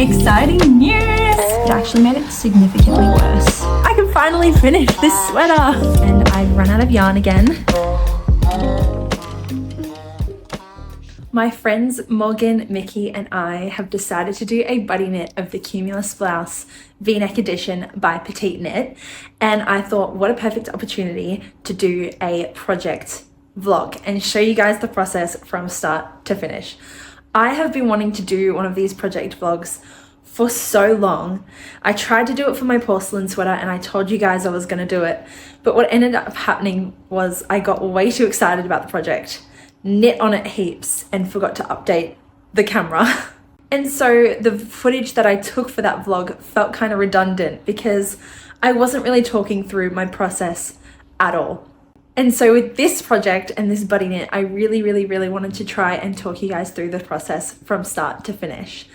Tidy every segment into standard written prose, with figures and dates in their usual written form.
Exciting news! It actually made it significantly worse. I can finally finish this sweater! And I've run out of yarn again. My friends Morgan, Mickey and I have decided to do a buddy knit of the Cumulus blouse V-neck edition by Petite Knit, and I thought what a perfect opportunity to do a project vlog and show you guys the process from start to finish. I have been wanting to do one of these project vlogs for so long. I tried to do it for my porcelain sweater and I told you guys I was going to do it, but what ended up happening was I got way too excited about the project, knit on it heaps and forgot to update the camera. And so the footage that I took for that vlog felt kind of redundant because I wasn't really talking through my process at all. And so with this project and this buddy knit, I really wanted to try and talk you guys through the process from start to finish.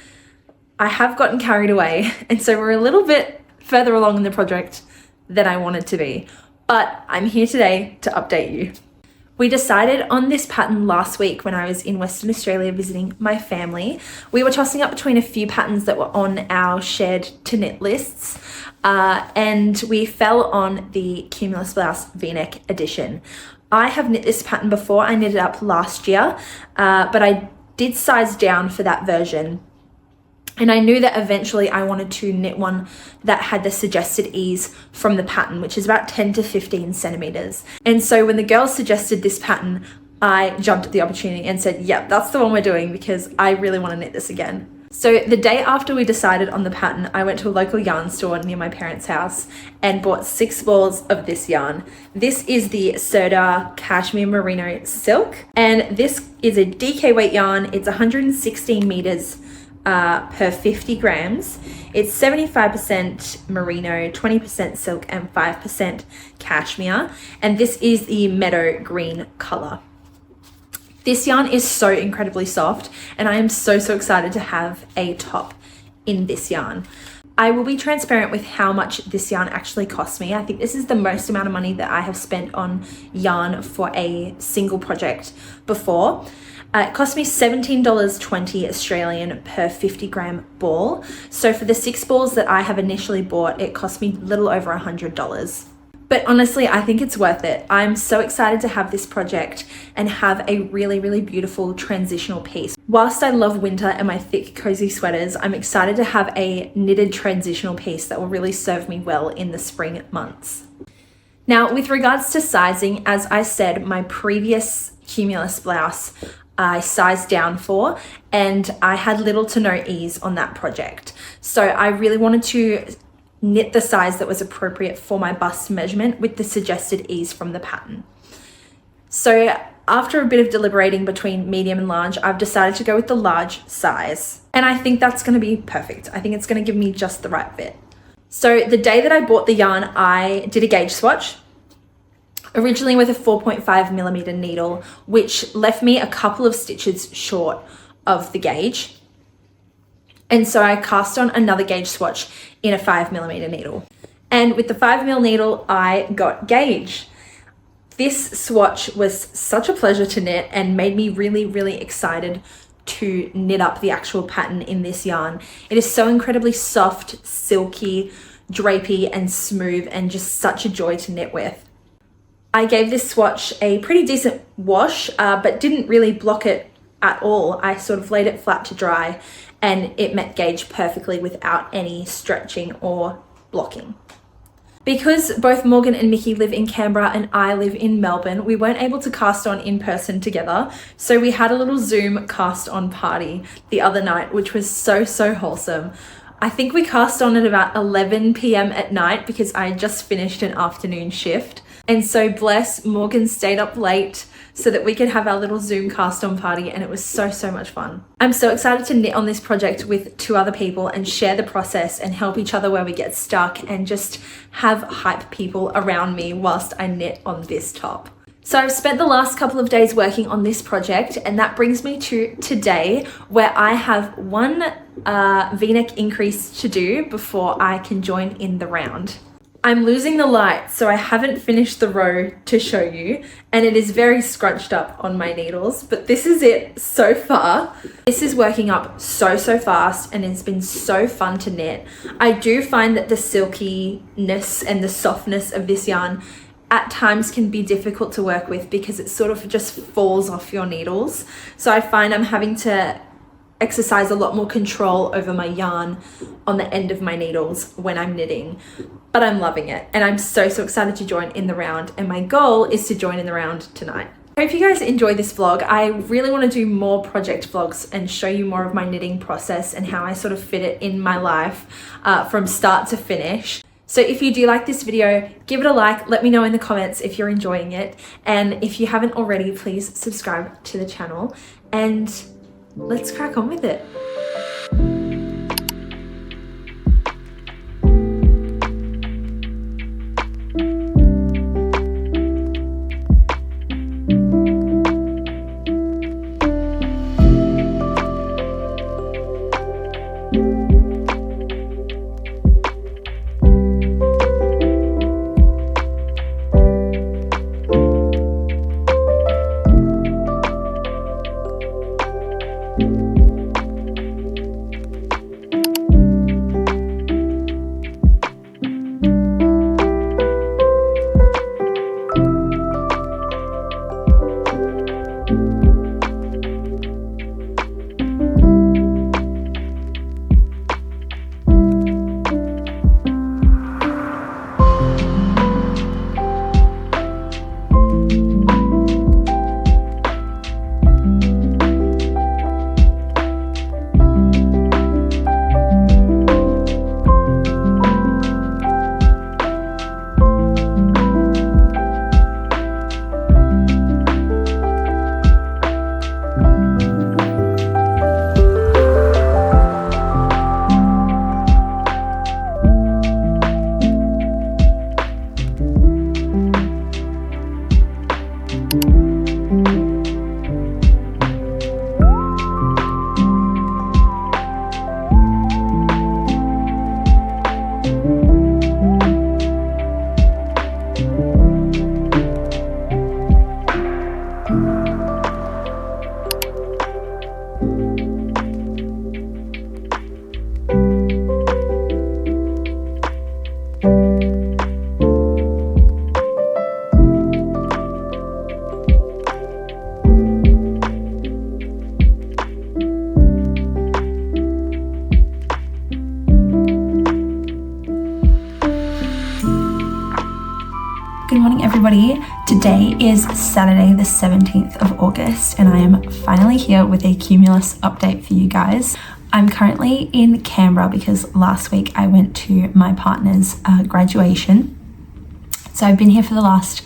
I have gotten carried away, and so we're a little bit further along in the project than I wanted to be, but I'm here today to update you. We decided on this pattern last week when I was in Western Australia visiting my family. We were tossing up between a few patterns that were on our shared to knit lists, and we fell on the Cumulus blouse V-neck edition. I have knit this pattern before. I knit it up last year, but I did size down for that version. And I knew that eventually I wanted to knit one that had the suggested ease from the pattern, which is about 10 to 15 centimeters. And so when the girls suggested this pattern, I jumped at the opportunity and said, yep, that's the one we're doing because I really want to knit this again. So the day after we decided on the pattern, I went to a local yarn store near my parents' house and bought 6 balls of this yarn. This is the sirdar cashmere merino silk, and this is a DK weight yarn. It's 116 meters per 50 grams. It's 75% merino, 20% silk and 5% cashmere, and this is the meadow green color. This yarn is so incredibly soft and I am so excited to have a top in this yarn. I will be transparent with how much this yarn actually cost me. I think this is the most amount of money that I have spent on yarn for a single project before. It cost me $17.20 Australian per 50 gram ball. So for the 6 balls that I have initially bought, it cost me a little over $100. But honestly, I think it's worth it. I'm so excited to have this project and have a really beautiful transitional piece. Whilst I love winter and my thick cozy sweaters, I'm excited to have a knitted transitional piece that will really serve me well in the spring months. Now, with regards to sizing, as I said, my previous Cumulus blouse I sized down for, and I had little to no ease on that project. So I really wanted to knit the size that was appropriate for my bust measurement with the suggested ease from the pattern. So after a bit of deliberating between medium and large, I've decided to go with the large size. And I think that's going to be perfect. I think it's going to give me just the right fit. So the day that I bought the yarn, I did a gauge swatch. Originally with a 4.5 millimeter needle, which left me a couple of stitches short of the gauge. And so I cast on another gauge swatch in a 5 millimeter needle. And with the 5 mil needle, I got gauge. This swatch was such a pleasure to knit and made me really excited to knit up the actual pattern in this yarn. It is so incredibly soft, silky, drapey and smooth and just such a joy to knit with. I gave this swatch a pretty decent wash, but didn't really block it at all. I sort of laid it flat to dry and it met gauge perfectly without any stretching or blocking. Because both Morgan and Mickey live in Canberra and I live in Melbourne, we weren't able to cast on in person together. So we had a little Zoom cast on party the other night, which was so wholesome. I think we cast on at about 11 p.m. at night because I had just finished an afternoon shift. And so bless, Morgan stayed up late so that we could have our little Zoom cast on party, and it was so much fun. I'm so excited to knit on this project with 2 other people and share the process and help each other where we get stuck and just have hype people around me whilst I knit on this top. So I've spent the last couple of days working on this project, and that brings me to today where I have one V-neck increase to do before I can join in the round. I'm losing the light, so I haven't finished the row to show you, and it is very scrunched up on my needles, but this is it so far. This is working up so fast, and it's been so fun to knit. I do find that the silkiness and the softness of this yarn at times can be difficult to work with because it sort of just falls off your needles. So I find I'm having to exercise a lot more control over my yarn on the end of my needles when I'm knitting, but I'm loving it, and I'm so excited to join in the round, and my goal is to join in the round tonight. I hope you guys enjoyed this vlog. I really want to do more project vlogs and show you more of my knitting process and how I sort of fit it in my life from start to finish. So if you do like this video, give it a like, let me know in the comments if you're enjoying it, and if you haven't already, please subscribe to the channel, and let's crack on with it. Good morning everybody. Today is Saturday the 17th of August and I am finally here with a cumulus update for you guys. I'm currently in Canberra because last week I went to my partner's graduation. So I've been here for the last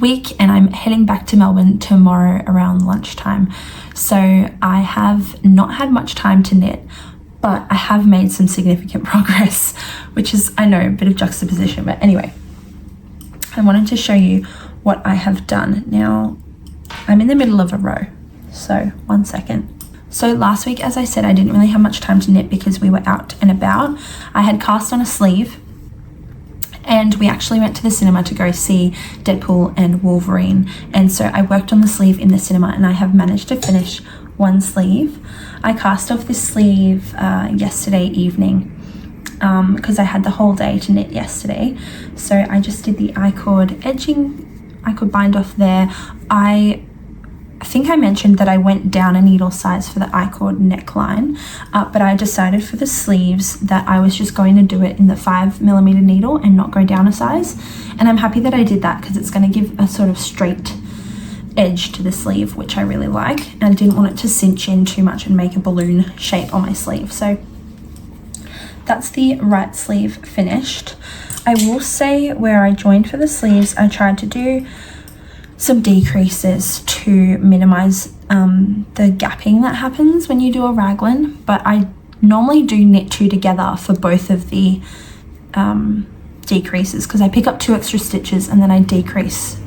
week and I'm heading back to Melbourne tomorrow around lunchtime. So I have not had much time to knit, but I have made some significant progress, which is, I know, a bit of juxtaposition, but anyway. I wanted to show you what I have done. Now, I'm in the middle of a row, so 1 second. So last week, as I said, I didn't really have much time to knit because we were out and about. I had cast on a sleeve and we actually went to the cinema to go see Deadpool and Wolverine. And so I worked on the sleeve in the cinema and I have managed to finish one sleeve. I cast off this sleeve yesterday evening. Because I had the whole day to knit yesterday. So I just did the I-cord edging, I-cord bind off there. I think I mentioned that I went down a needle size for the I-cord neckline, but I decided for the sleeves that I was just going to do it in the 5mm needle and not go down a size. And I'm happy that I did that because it's going to give a sort of straight edge to the sleeve, which I really like. And I didn't want it to cinch in too much and make a balloon shape on my sleeve. So that's the right sleeve finished. I will say where I joined for the sleeves, I tried to do some decreases to minimize the gapping that happens when you do a raglan, but I normally do knit two together for both of the decreases because I pick up 2 extra stitches and then I decrease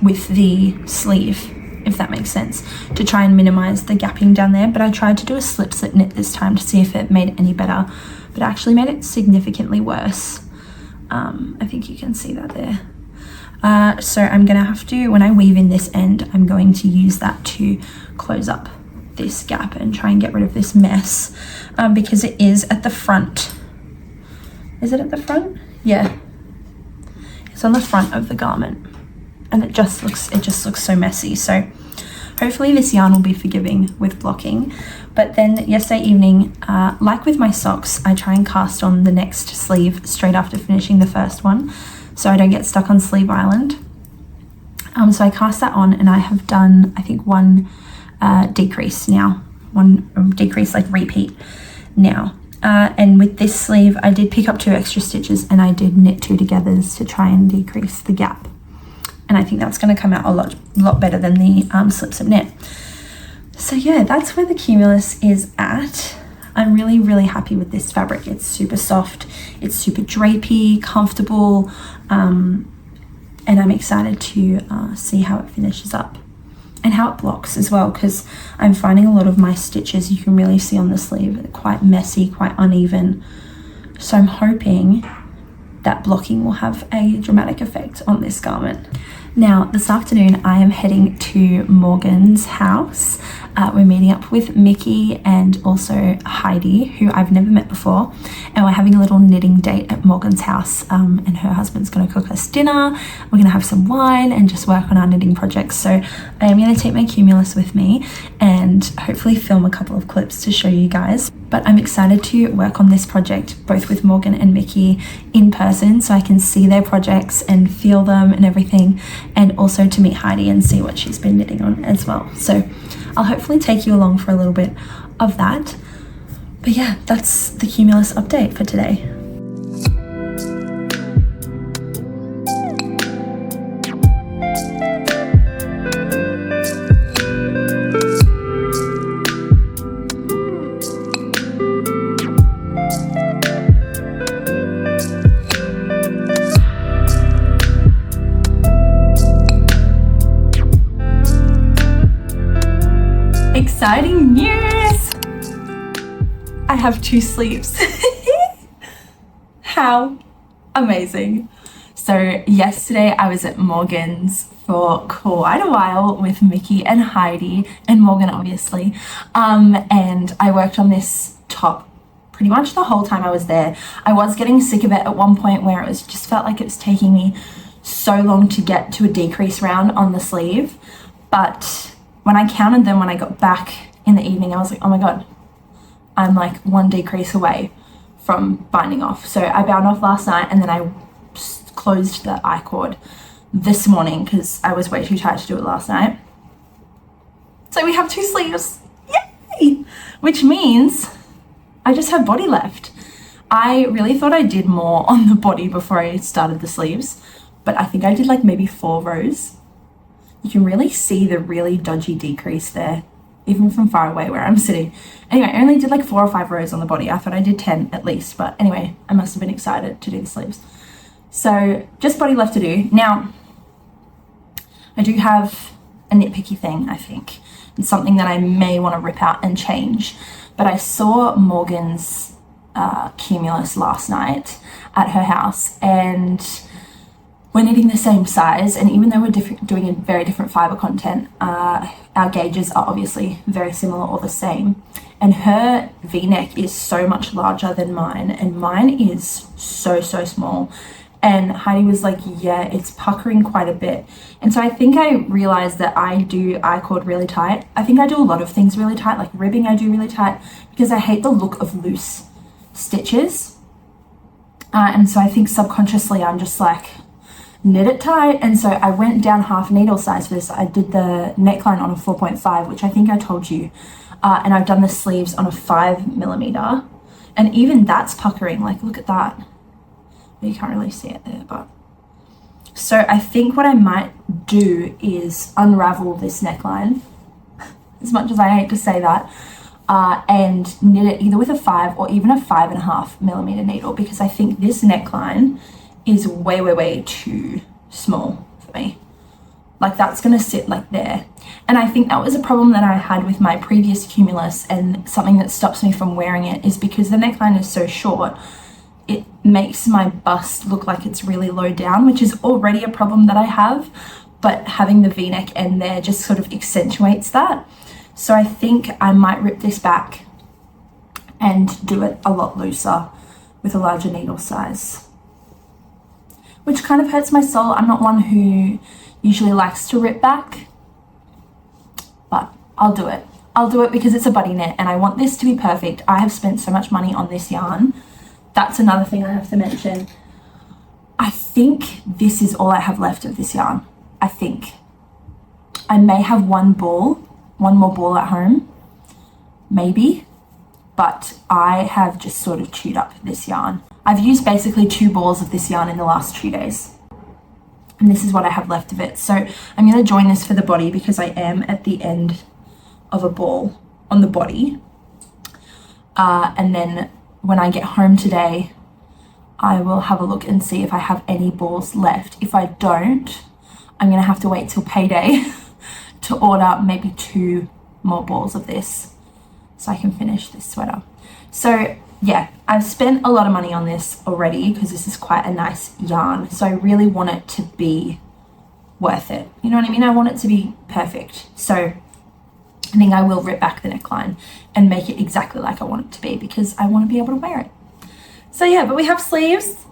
with the sleeve, if that makes sense, to try and minimize the gapping down there. But I tried to do a slip knit this time to see if it made it any better, but it actually made it significantly worse. I think you can see that there. So I'm gonna have to, when I weave in this end, I'm going to use that to close up this gap and try and get rid of this mess, because it is at the front. Is it at the front? Yeah, it's on the front of the garment, and it just looks so messy. So hopefully this yarn will be forgiving with blocking. But then yesterday evening, like with my socks, I try and cast on the next sleeve straight after finishing the first one, so I don't get stuck on sleeve island. So I cast that on, and I have done, I think, one decrease now, one decrease, like repeat now. And with this sleeve, I did pick up 2 extra stitches, and I did knit 2 togethers to try and decrease the gap. And I think that's going to come out a lot better than the slips of knit. So yeah, that's where the cumulus is at. I'm really happy with this fabric. It's super soft, it's super drapey, comfortable, and I'm excited to see how it finishes up and how it blocks as well, because I'm finding a lot of my stitches, you can really see on the sleeve, are quite messy, quite uneven. So I'm hoping that blocking will have a dramatic effect on this garment. Now, this afternoon I am heading to Morgan's house. We're meeting up with Mickey and also Heidi, who I've never met before, and we're having a little knitting date at Morgan's house, and her husband's going to cook us dinner. We're going to have some wine and just work on our knitting projects. So I am going to take my cumulus with me and hopefully film a couple of clips to show you guys. But I'm excited to work on this project both with Morgan and Mickey in person, so I can see their projects and feel them and everything, and also to meet Heidi and see what she's been knitting on as well. So I'll hopefully take you along for a little bit of that. But yeah, that's the cumulus update for today. Exciting news! I have 2 sleeves. How amazing. So yesterday I was at Morgan's for quite a while with Mickey and Heidi and Morgan, obviously, and I worked on this top pretty much the whole time I was there. I was getting sick of it at one point, where it was just felt like it was taking me so long to get to a decrease round on the sleeve, but when I counted them when I got back in the evening, I was like, oh my god, I'm like 1 decrease away from binding off. So I bound off last night, and then I closed the I-cord this morning because I was way too tired to do it last night. So we have 2 sleeves, yay! Which means I just have body left. I really thought I did more on the body before I started the sleeves, but I think I did like maybe 4 rows. You can really see the really dodgy decrease there, even from far away where I'm sitting. Anyway, I only did like 4 or 5 rows on the body. I thought I did 10 at least, but anyway, I must have been excited to do the sleeves. So just body left to do. Now, I do have a nitpicky thing, I think. It's something that I may want to rip out and change. But I saw Morgan's cumulus last night at her house, and we're knitting the same size, and even though we're doing a very different fiber content, our gauges are obviously very similar or the same. And her V-neck is so much larger than mine, and mine is so small. And Heidi was like, yeah, it's puckering quite a bit. And so I think I realized that I do I-cord really tight. I think I do a lot of things really tight, like ribbing I do really tight, because I hate the look of loose stitches. And so I think subconsciously I'm just like, knit it tight. And so I went down half needle size for this. I did the neckline on a 4.5, which I think I told you, and I've done the sleeves on a 5mm, and even that's puckering. Like, look at that. You can't really see it there, but so I think what I might do is unravel this neckline, as much as I hate to say that, and knit it either with a 5 or even a 5.5mm needle, because I think this neckline is way too small for me. Like, that's gonna sit like there. And I think that was a problem that I had with my previous cumulus, and something that stops me from wearing it is because the neckline is so short, it makes my bust look like it's really low down, which is already a problem that I have, but having the v-neck end there just sort of accentuates that. So I think I might rip this back and do it a lot looser with a larger needle size, which kind of hurts my soul. I'm not one who usually likes to rip back, but I'll do it. I'll do it because it's a buddy knit and I want this to be perfect. I have spent so much money on this yarn. That's another thing I have to mention. I think this is all I have left of this yarn. I think I may have one more ball at home, maybe, but I have just sort of chewed up this yarn. I've used basically 2 balls of this yarn in the last 2 days. And this is what I have left of it. So I'm going to join this for the body because I am at the end of a ball on the body. And then when I get home today, I will have a look and see if I have any balls left. If I don't, I'm going to have to wait till payday to order maybe 2 more balls of this so I can finish this sweater. So yeah, I've spent a lot of money on this already because this is quite a nice yarn. So I really want it to be worth it. You know what I mean? I want it to be perfect. So I think I will rip back the neckline and make it exactly like I want it to be because I want to be able to wear it. So yeah, but we have sleeves.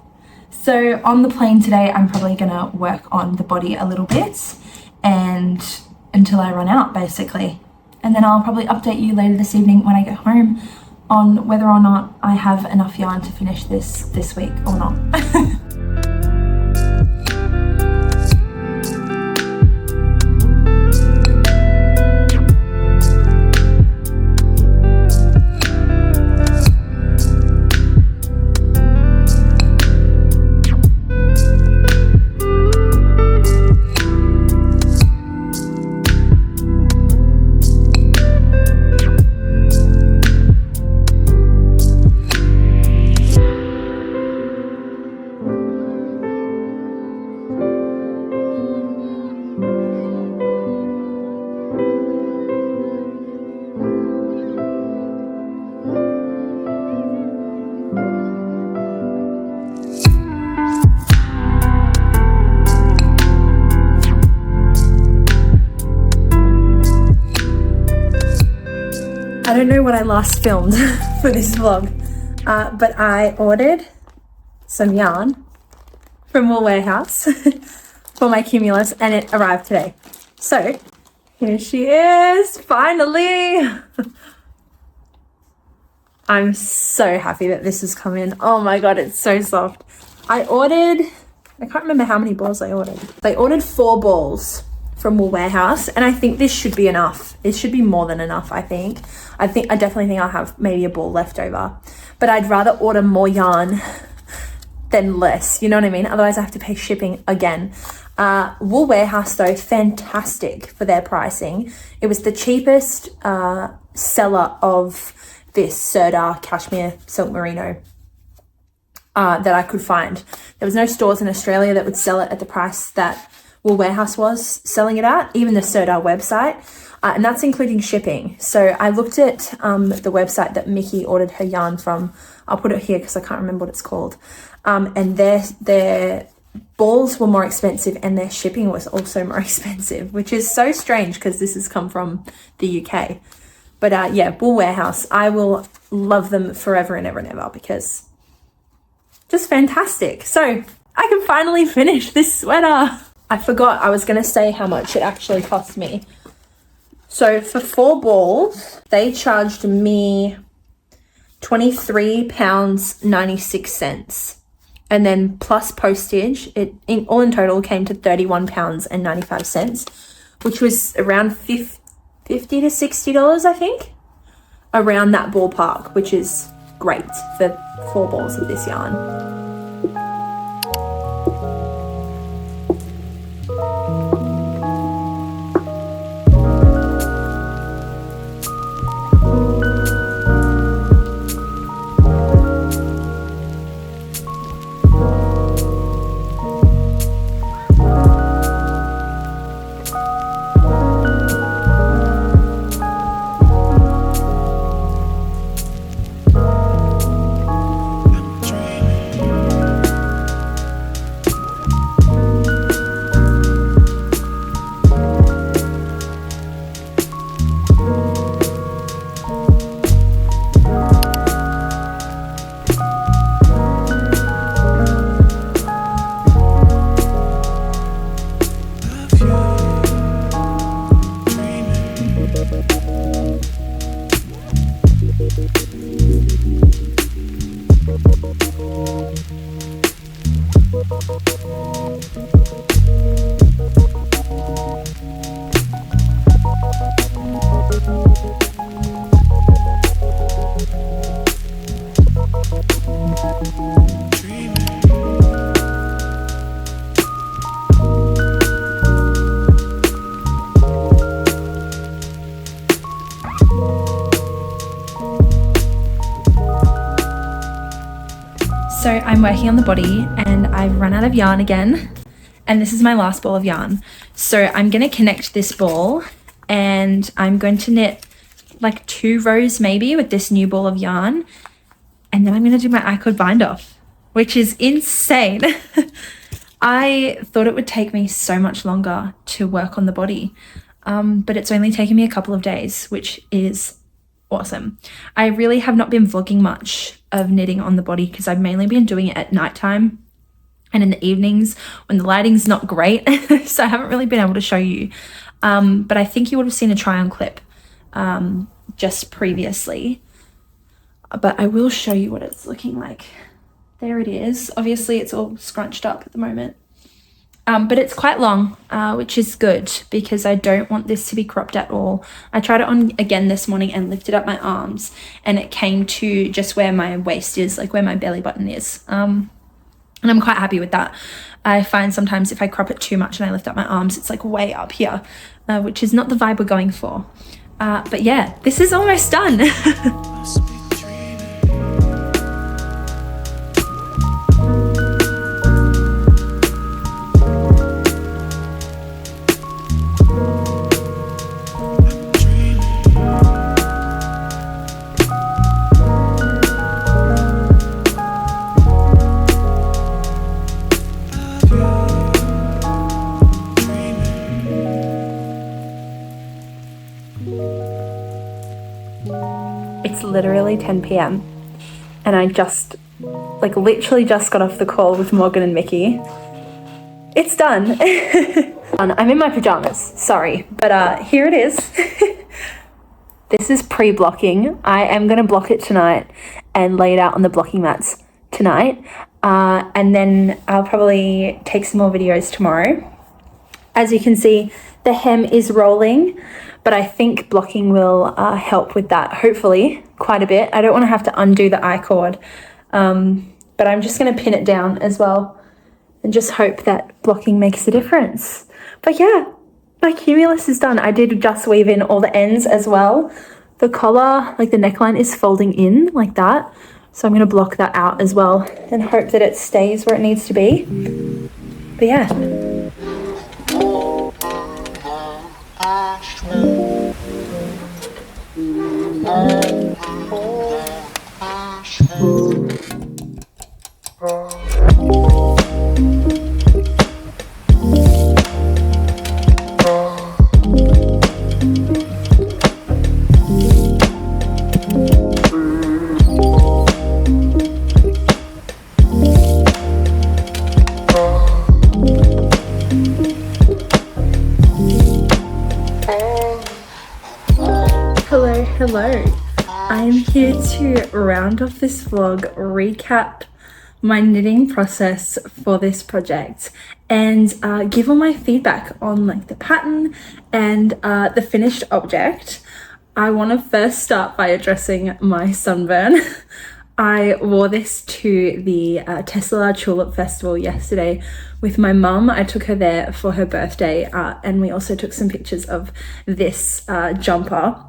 So on the plane today, I'm probably going to work on the body a little bit and until I run out basically. And then I'll probably update you later this evening when I get home on whether or not I have enough yarn to finish this week or not. I don't know what I last filmed for this vlog, but I ordered some yarn from Wool Warehouse for my cumulus and it arrived today. So here she is, finally. I'm so happy that this has come in. Oh my God, it's so soft. I can't remember how many balls I ordered. I ordered 4 balls from Wool Warehouse and I think this should be enough. It should be more than enough, I think. I definitely think I'll have maybe a ball left over, but I'd rather order more yarn than less, you know what I mean? Otherwise I have to pay shipping again. Wool Warehouse though, fantastic for their pricing. It was the cheapest seller of this sirdar cashmere silk merino that I could find. There was no stores in Australia that would sell it at the price that Wool Warehouse was selling it at, even the sirdar website, and that's including shipping. So I looked at the website that Mickey ordered her yarn from. I'll put it here because I can't remember what it's called. And their balls were more expensive and their shipping was also more expensive, which is so strange because this has come from the UK. But yeah, Wool Warehouse, I will love them forever and ever and ever because just fantastic. So I can finally finish this sweater. I forgot I was going to say how much it actually cost me. So for 4 balls, they charged me £23.96. And then plus postage, all in total came to £31.95, which was around $50 to $60, I think. Around that ballpark, which is great for 4 balls of this yarn. So I'm working on the body and I've run out of yarn again, and this is my last ball of yarn. So I'm going to connect this ball and I'm going to knit like 2 rows maybe with this new ball of yarn, and then I'm going to do my I-cord bind off, which is insane. I thought it would take me so much longer to work on the body, but it's only taken me a couple of days, which is awesome. I really have not been vlogging much of knitting on the body because I've mainly been doing it at nighttime and in the evenings when the lighting's not great. So I haven't really been able to show you, but I think you would have seen a try on clip just previously, but I will show you what it's looking like. There it is. Obviously it's all scrunched up at the moment, but it's quite long, which is good because I don't want this to be cropped at all. I tried it on again this morning and lifted up my arms and it came to just where my waist is, like where my belly button is. And I'm quite happy with that. I find sometimes if I crop it too much and I lift up my arms, it's like way up here, which is not the vibe we're going for. But yeah, this is almost done. It's literally 10 p.m. and I just, like literally just got off the call with Morgan and Mickey. It's done. I'm in my pajamas, sorry, but here it is. This is pre-blocking. I am going to block it tonight and lay it out on the blocking mats tonight. And then I'll probably take some more videos tomorrow. As you can see, the hem is rolling, but I think blocking will help with that, hopefully, quite a bit. I don't want to have to undo the I-cord, but I'm just going to pin it down as well and just hope that blocking makes a difference. But yeah, my cumulus is done. I did just weave in all the ends as well. The collar, like the neckline, is folding in like that. So I'm going to block that out as well and hope that it stays where it needs to be. But yeah. Hello, I'm here to round off this vlog, recap my knitting process for this project, and give all my feedback on like the pattern and the finished object. I want to first start by addressing my sunburn. I wore this to the Tesselaar Tulip Festival yesterday with my mum. I took her there for her birthday, and we also took some pictures of this jumper.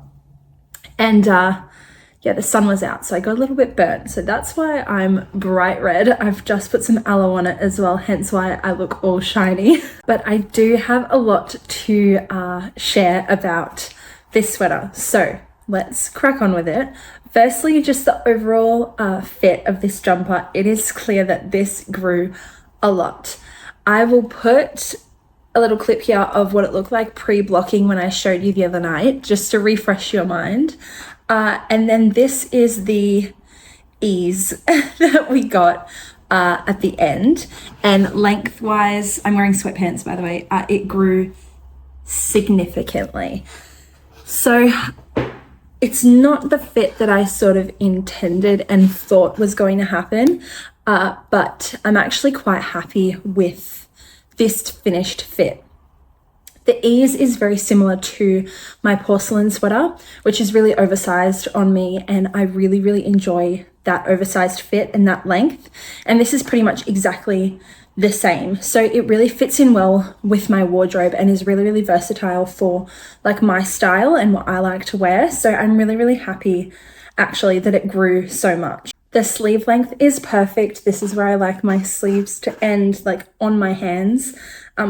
And yeah, the sun was out, so I got a little bit burnt. So that's why I'm bright red. I've just put some aloe on it as well, hence why I look all shiny. But I do have a lot to share about this sweater. So let's crack on with it. Firstly, just the overall fit of this jumper. It is clear that this grew a lot. I will put a little clip here of what it looked like pre-blocking when I showed you the other night, just to refresh your mind. And then this is the ease that we got at the end. And lengthwise, I'm wearing sweatpants by the way, it grew significantly. So it's not the fit that I sort of intended and thought was going to happen, but I'm actually quite happy with this finished fit. The ease is very similar to my porcelain sweater, which is really oversized on me, and I really, really enjoy that oversized fit and that length. And this is pretty much exactly the same. So it really fits in well with my wardrobe and is really, really versatile for like my style and what I like to wear. So I'm really, really happy actually that it grew so much. The sleeve length is perfect. This is where I like my sleeves to end, like on my hands.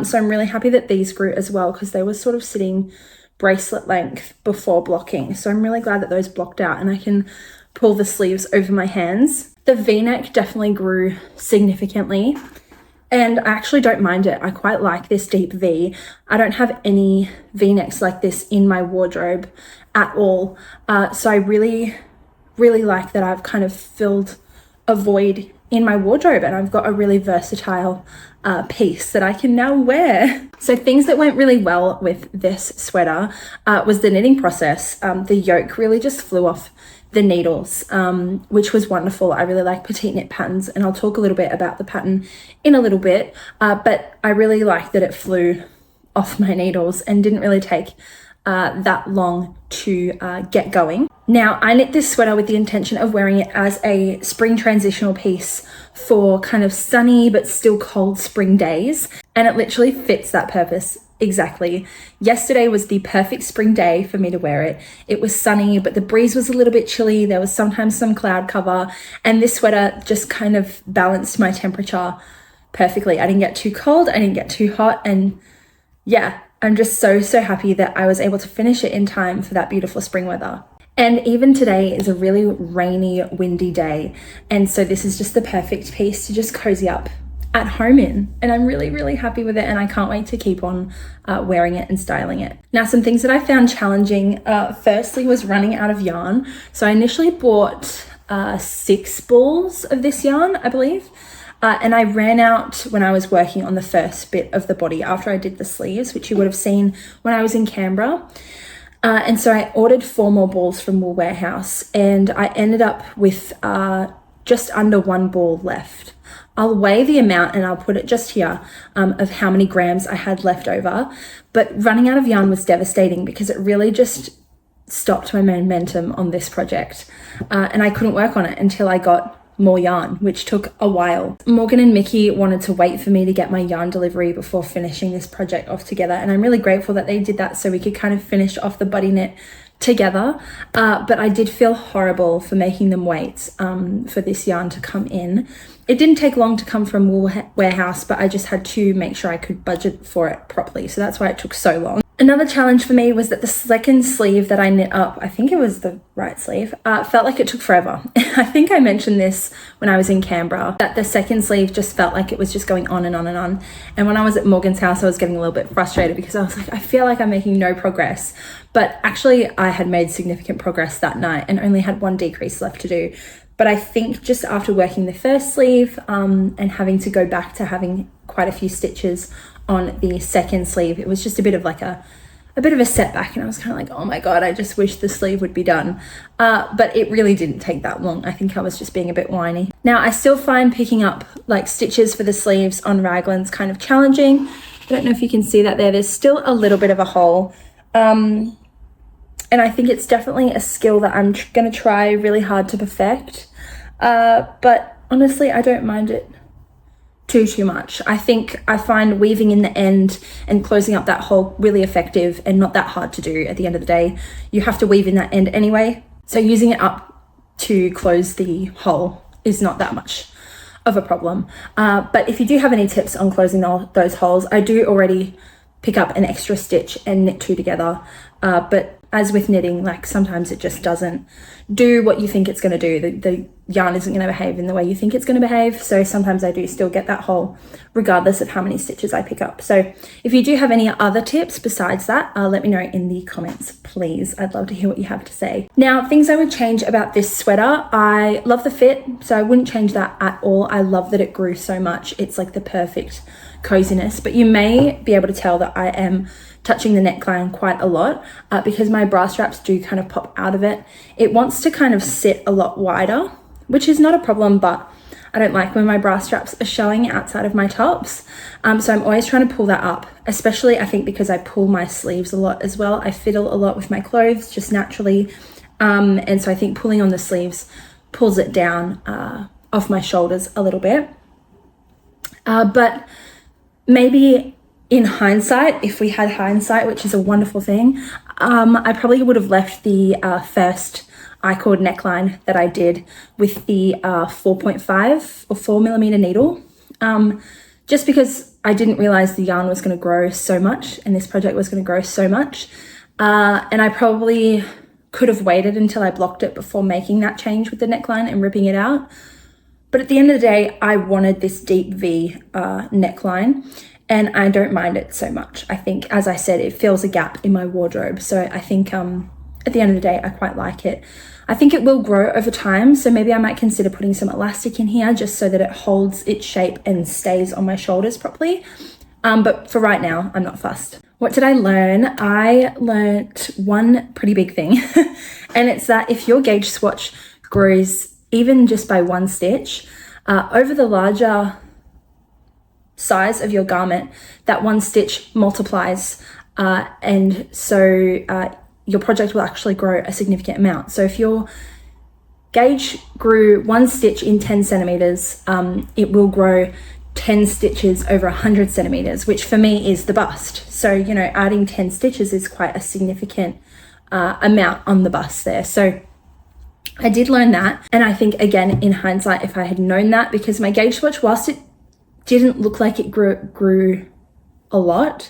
So I'm really happy that these grew as well, because they were sort of sitting bracelet length before blocking. So I'm really glad that those blocked out and I can pull the sleeves over my hands. The V-neck definitely grew significantly, and I actually don't mind it. I quite like this deep V. I don't have any V-necks like this in my wardrobe at all. So I really like that I've kind of filled a void in my wardrobe, and I've got a really versatile piece that I can now wear. So things that went really well with this sweater was the knitting process. The yoke really just flew off the needles, which was wonderful. I really like petite knit patterns, and I'll talk a little bit about the pattern in a little bit, but I really like that it flew off my needles and didn't really take that long to get going. Now, I knit this sweater with the intention of wearing it as a spring transitional piece for kind of sunny but still cold spring days, and it literally fits that purpose exactly. Yesterday was the perfect spring day for me to wear it. It was sunny, but the breeze was a little bit chilly. There was sometimes some cloud cover, and this sweater just kind of balanced my temperature perfectly. I didn't get too cold, I didn't get too hot, and yeah, I'm just so happy that I was able to finish it in time for that beautiful spring weather. And even today is a really rainy, windy day, and so this is just the perfect piece to just cozy up at home in, and I'm really happy with it, and I can't wait to keep on wearing it and styling it. Now, some things that I found challenging, firstly was running out of yarn. So I initially bought 6 balls of this yarn, I believe, and I ran out when I was working on the first bit of the body after I did the sleeves, which you would have seen when I was in Canberra. And so I ordered 4 more balls from Wool Warehouse, and I ended up with just under 1 ball left. I'll weigh the amount and I'll put it just here of how many grams I had left over. But running out of yarn was devastating because it really just stopped my momentum on this project. And I couldn't work on it until I got more yarn, which took a while. Morgan and Mickey wanted to wait for me to get my yarn delivery before finishing this project off together, and I'm really grateful that they did that so we could kind of finish off the buddy knit together. But I did feel horrible for making them wait for this yarn to come in. It didn't take long to come from Wool Warehouse, but I just had to make sure I could budget for it properly, so that's why it took so long. Another challenge for me was that the second sleeve that I knit up, I think it was the right sleeve, felt like it took forever. I think I mentioned this when I was in Canberra, that the second sleeve just felt like it was just going on and on and on. And when I was at Morgan's house, I was getting a little bit frustrated because I was like, I feel like I'm making no progress. But actually, I had made significant progress that night and only had 1 decrease left to do. But I think just after working the first sleeve and having to go back to having quite a few stitches on the second sleeve, it was just a bit of like a bit of a setback, and I was kind of like, oh my god, I just wish the sleeve would be done. But it really didn't take that long. I think I was just being a bit whiny. Now, I still find picking up like stitches for the sleeves on raglans kind of challenging. I don't know if you can see that there. There's still a little bit of a hole. And I think it's definitely a skill that I'm going to try really hard to perfect. But honestly, I don't mind it too much. I think I find weaving in the end and closing up that hole really effective and not that hard to do at the end of the day. You have to weave in that end anyway. So using it up to close the hole is not that much of a problem. But if you do have any tips on closing those holes, I do already pick up an extra stitch and knit 2 together. But as with knitting, like sometimes it just doesn't do what you think it's going to do. The yarn isn't going to behave in the way you think it's going to behave. So sometimes I do still get that hole regardless of how many stitches I pick up. So if you do have any other tips besides that, let me know in the comments, please. I'd love to hear what you have to say. Now, things I would change about this sweater. I love the fit, so I wouldn't change that at all. I love that it grew so much. It's like the perfect coziness, but you may be able to tell that I am touching the neckline quite a lot because my bra straps do kind of pop out of it. It wants to kind of sit a lot wider, which is not a problem, but I don't like when my bra straps are showing outside of my tops. So I'm always trying to pull that up, especially I think because I pull my sleeves a lot as well. I fiddle a lot with my clothes just naturally. And so I think pulling on the sleeves pulls it down off my shoulders a little bit. But maybe in hindsight, if we had hindsight, which is a wonderful thing, I probably would have left the first I-cord neckline that I did with the 4.5 or 4mm needle, just because I didn't realize the yarn was going to grow so much and this project was going to grow so much. And I probably could have waited until I blocked it before making that change with the neckline and ripping it out. But at the end of the day, I wanted this deep V neckline, and I don't mind it so much. I think, as I said, it fills a gap in my wardrobe. So I think at the end of the day, I quite like it. I think it will grow over time, so maybe I might consider putting some elastic in here just so that it holds its shape and stays on my shoulders properly. But for right now, I'm not fussed. What did I learn? I learnt one pretty big thing, and it's that if your gauge swatch grows even just by one stitch, over the larger size of your garment, that one stitch multiplies, and so your project will actually grow a significant amount. So if your gauge grew one stitch in 10 centimeters, it will grow 10 stitches over 100 centimeters, which for me is the bust. So, you know, adding 10 stitches is quite a significant amount on the bust there. So I did learn that. And I think, again, in hindsight, if I had known that, because my gauge swatch, whilst it didn't look like it grew a lot,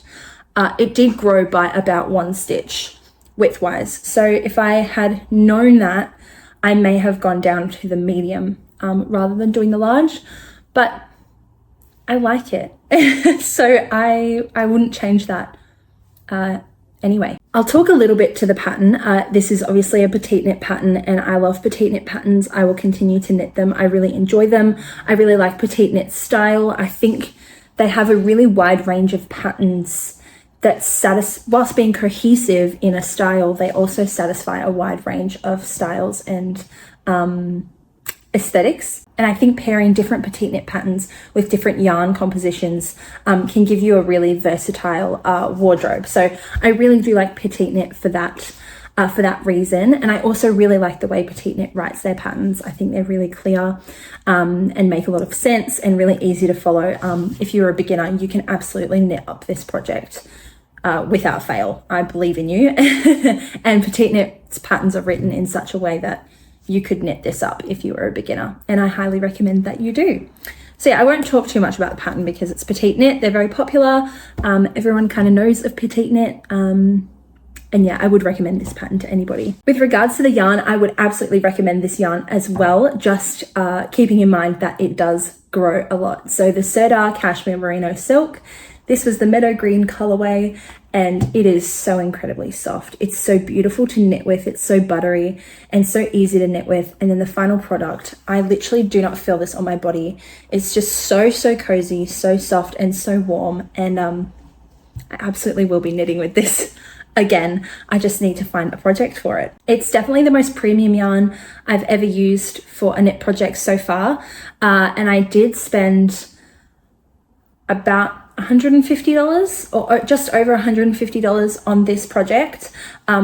it did grow by about one stitch widthwise. So if I had known that, I may have gone down to the medium rather than doing the large, but I like it. So I wouldn't change that anyway. I'll talk a little bit to the pattern. This is obviously a petite knit pattern, and I love petite knit patterns. I will continue to knit them. I really enjoy them. I really like petite knit style. I think they have a really wide range of patterns that whilst being cohesive in a style, they also satisfy a wide range of styles and aesthetics. And I think pairing different petite knit patterns with different yarn compositions can give you a really versatile wardrobe. So I really do like petite knit for that reason. And I also really like the way petite knit writes their patterns. I think they're really clear and make a lot of sense and really easy to follow. If you're a beginner, you can absolutely knit up this project without fail. I believe in you. And petite knit's patterns are written in such a way that you could knit this up if you were a beginner, and I highly recommend that you do. So yeah, I won't talk too much about the pattern because it's petite knit. They're very popular. Everyone kind of knows of petite knit. And yeah, I would recommend this pattern to anybody. With regards to the yarn, I would absolutely recommend this yarn as well, just keeping in mind that it does grow a lot. So the Sirdar Cashmere Merino Silk, this was the meadow green colorway, and it is so incredibly soft. It's so beautiful to knit with. It's so buttery and so easy to knit with. And then the final product, I literally do not feel this on my body. It's just so cozy, so soft and so warm. And I absolutely will be knitting with this again. I just need to find a project for it. It's definitely the most premium yarn I've ever used for a knit project so far. And I did spend about $150 or just over $150 on this project,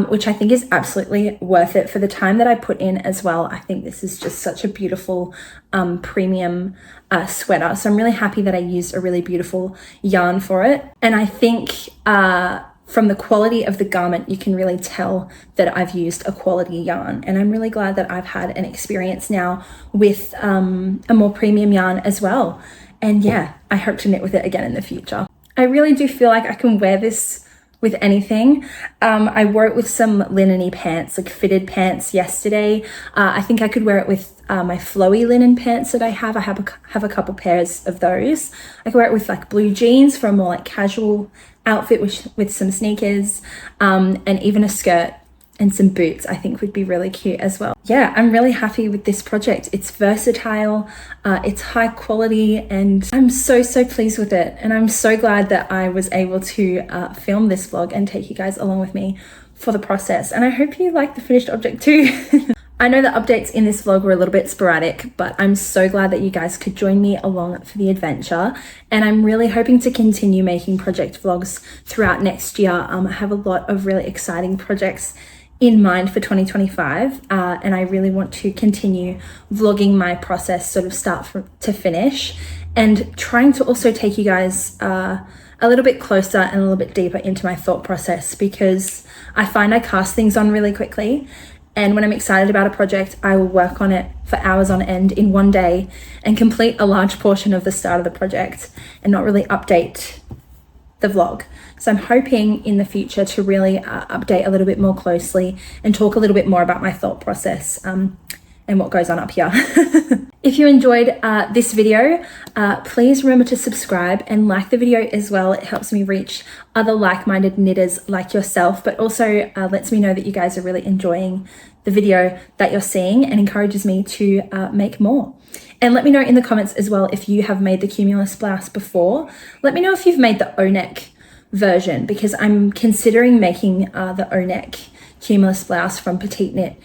which I think is absolutely worth it for the time that I put in as well. I think this is just such a beautiful premium sweater. So I'm really happy that I used a really beautiful yarn for it. And I think from the quality of the garment, you can really tell that I've used a quality yarn. And I'm really glad that I've had an experience now with a more premium yarn as well. And yeah, I hope to knit with it again in the future. I really do feel like I can wear this with anything. I wore it with some linen-y pants, like fitted pants yesterday. I think I could wear it with my flowy linen pants that I have. I have a couple pairs of those. I could wear it with like blue jeans for a more like casual outfit with some sneakers, and even a skirt and some boots I think would be really cute as well. Yeah, I'm really happy with this project. It's versatile, it's high quality, and I'm so pleased with it. And I'm so glad that I was able to film this vlog and take you guys along with me for the process. And I hope you like the finished object too. I know the updates in this vlog were a little bit sporadic, but I'm so glad that you guys could join me along for the adventure. And I'm really hoping to continue making project vlogs throughout next year. I have a lot of really exciting projects in mind for 2025, and I really want to continue vlogging my process sort of start to finish, and trying to also take you guys a little bit closer and a little bit deeper into my thought process, because I find I cast things on really quickly, and when I'm excited about a project, I will work on it for hours on end in one day and complete a large portion of the start of the project and not really update the vlog. So I'm hoping in the future to really update a little bit more closely and talk a little bit more about my thought process and what goes on up here. If you enjoyed this video, please remember to subscribe and like the video as well. It helps me reach other like-minded knitters like yourself, but also lets me know that you guys are really enjoying the video that you're seeing and encourages me to make more. And let me know in the comments as well if you have made the cumulus blouse before. Let me know if you've made the O-neck version, because I'm considering making the O-neck cumulus blouse from Petite Knit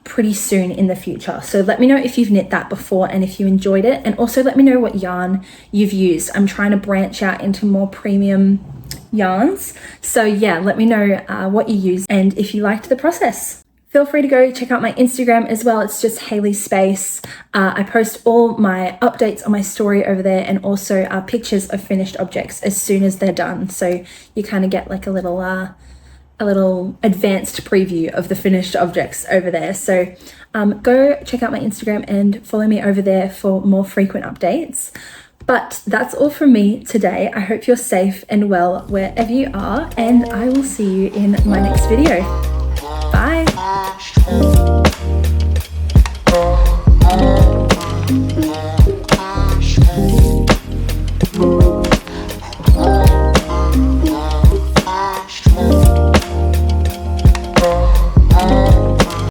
pretty soon in the future. So let me know if you've knit that before and if you enjoyed it, and also let me know what yarn you've used. I'm trying to branch out into more premium yarns, so yeah, let me know what you use and if you liked the process. Feel free to go check out my Instagram as well. It's just Hayleys Space. I post all my updates on my story over there, and also pictures of finished objects as soon as they're done, so you kind of get like a little advanced preview of the finished objects over there. So go check out my Instagram and follow me over there for more frequent updates. But that's all from me today. I hope you're safe and well wherever you are, and I will see you in my next video. Bye.